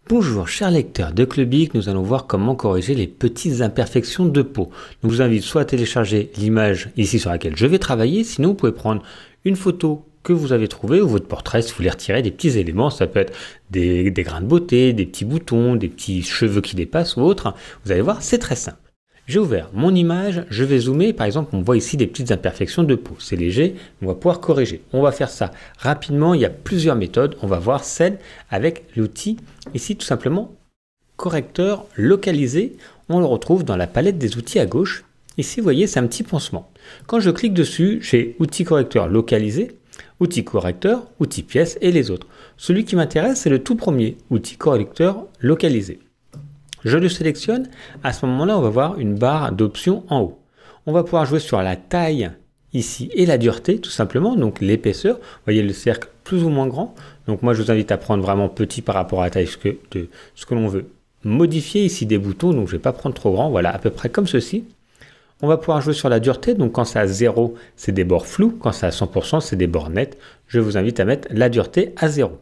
Bonjour chers lecteurs de Clubic, nous allons voir comment corriger les petites imperfections de peau. Donc, je vous invite soit à télécharger l'image ici sur laquelle je vais travailler, sinon vous pouvez prendre une photo que vous avez trouvée ou votre portrait si vous voulez retirer des petits éléments. Ça peut être des grains de beauté, des petits boutons, des petits cheveux qui dépassent ou autre. Vous allez voir, c'est très simple. J'ai ouvert mon image, je vais zoomer, par exemple on voit ici des petites imperfections de peau, c'est léger, on va pouvoir corriger. On va faire ça rapidement, il y a plusieurs méthodes, on va voir celle avec l'outil, ici tout simplement correcteur localisé, on le retrouve dans la palette des outils à gauche. Ici vous voyez c'est un petit pansement. Quand je clique dessus, j'ai outil correcteur localisé, outil correcteur, outil pièce et les autres. Celui qui m'intéresse c'est le tout premier, outil correcteur localisé. Je le sélectionne, à ce moment-là, on va voir une barre d'options en haut. On va pouvoir jouer sur la taille ici et la dureté, tout simplement, donc l'épaisseur. Vous voyez le cercle plus ou moins grand. Donc moi, je vous invite à prendre vraiment petit par rapport à la taille de ce que l'on veut modifier. Ici, des boutons, donc je ne vais pas prendre trop grand, voilà, à peu près comme ceci. On va pouvoir jouer sur la dureté, donc quand c'est à 0, c'est des bords flous. Quand c'est à 100%, c'est des bords nets. Je vous invite à mettre la dureté à 0.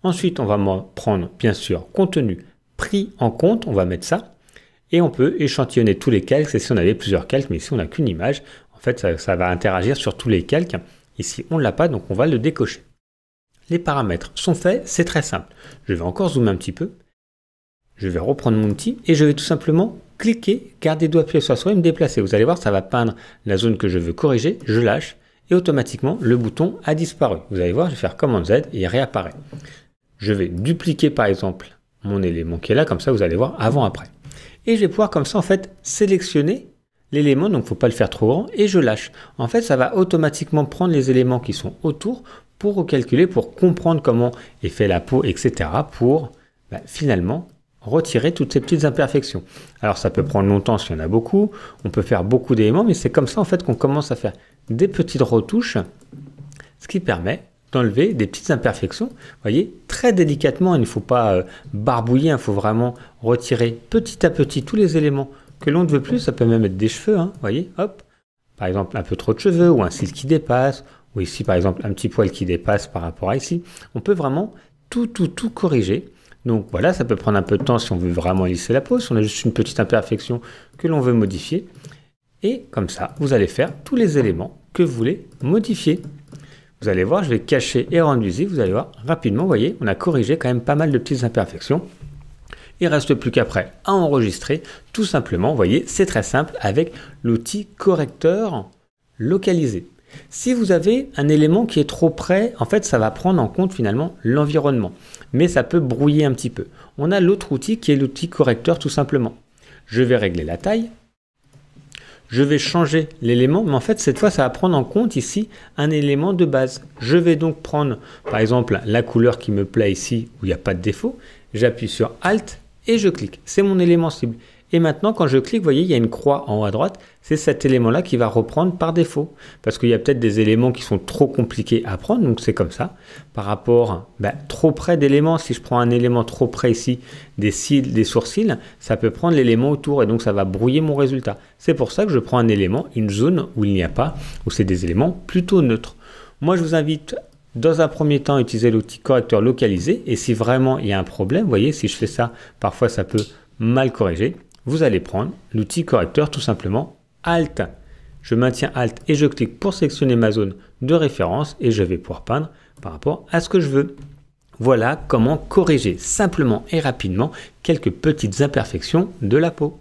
Ensuite, on va prendre, bien sûr, contenu pris en compte, on va mettre ça, et on peut échantillonner tous les calques, c'est si on avait plusieurs calques, mais ici on n'a qu'une image, en fait ça va interagir sur tous les calques, ici on ne l'a pas, donc on va le décocher. Les paramètres sont faits, c'est très simple. Je vais encore zoomer un petit peu, je vais reprendre mon outil, et je vais tout simplement cliquer, garder doigt appuyé sur la souris et me déplacer. Vous allez voir, ça va peindre la zone que je veux corriger, je lâche, et automatiquement le bouton a disparu. Vous allez voir, je vais faire CTRL Z, et il réapparaît. Je vais dupliquer par exemple mon élément qui est là, comme ça vous allez voir avant-après. Et je vais pouvoir comme ça en fait sélectionner l'élément, donc il ne faut pas le faire trop grand, et je lâche. En fait ça va automatiquement prendre les éléments qui sont autour pour recalculer, pour comprendre comment est fait la peau, etc. pour finalement retirer toutes ces petites imperfections. Alors ça peut prendre longtemps s'il y en a beaucoup, on peut faire beaucoup d'éléments, mais c'est comme ça en fait qu'on commence à faire des petites retouches, ce qui permet d'enlever des petites imperfections, vous voyez, très délicatement, il ne faut pas barbouiller, il faut vraiment retirer petit à petit tous les éléments que l'on ne veut plus, ça peut même être des cheveux, vous voyez, hop, par exemple un peu trop de cheveux, ou un cil qui dépasse, ou ici par exemple un petit poil qui dépasse par rapport à ici, on peut vraiment tout corriger, donc voilà, ça peut prendre un peu de temps si on veut vraiment lisser la peau, si on a juste une petite imperfection que l'on veut modifier, et comme ça, vous allez faire tous les éléments que vous voulez modifier. Vous allez voir, je vais cacher et rendre visible, vous allez voir rapidement, vous voyez, on a corrigé quand même pas mal de petites imperfections. Il ne reste plus qu'après à enregistrer, tout simplement, vous voyez, c'est très simple avec l'outil correcteur localisé. Si vous avez un élément qui est trop près, en fait, ça va prendre en compte finalement l'environnement, mais ça peut brouiller un petit peu. On a l'autre outil qui est l'outil correcteur tout simplement. Je vais régler la taille. Je vais changer l'élément, mais en fait, cette fois, ça va prendre en compte ici un élément de base. Je vais donc prendre, par exemple, la couleur qui me plaît ici, où il n'y a pas de défaut. J'appuie sur Alt et je clique. C'est mon élément cible. Et maintenant, quand je clique, vous voyez, il y a une croix en haut à droite. C'est cet élément-là qui va reprendre par défaut. Parce qu'il y a peut-être des éléments qui sont trop compliqués à prendre. Donc, c'est comme ça. Par rapport trop près d'éléments, si je prends un élément trop près ici, des cils, des sourcils, ça peut prendre l'élément autour. Et donc, ça va brouiller mon résultat. C'est pour ça que je prends un élément, une zone où il n'y a pas, où c'est des éléments plutôt neutres. Moi, je vous invite dans un premier temps à utiliser l'outil correcteur localisé. Et si vraiment il y a un problème, vous voyez, si je fais ça, parfois ça peut mal corriger. Vous allez prendre l'outil correcteur tout simplement Alt. Je maintiens Alt et je clique pour sélectionner ma zone de référence et je vais pouvoir peindre par rapport à ce que je veux. Voilà comment corriger simplement et rapidement quelques petites imperfections de la peau.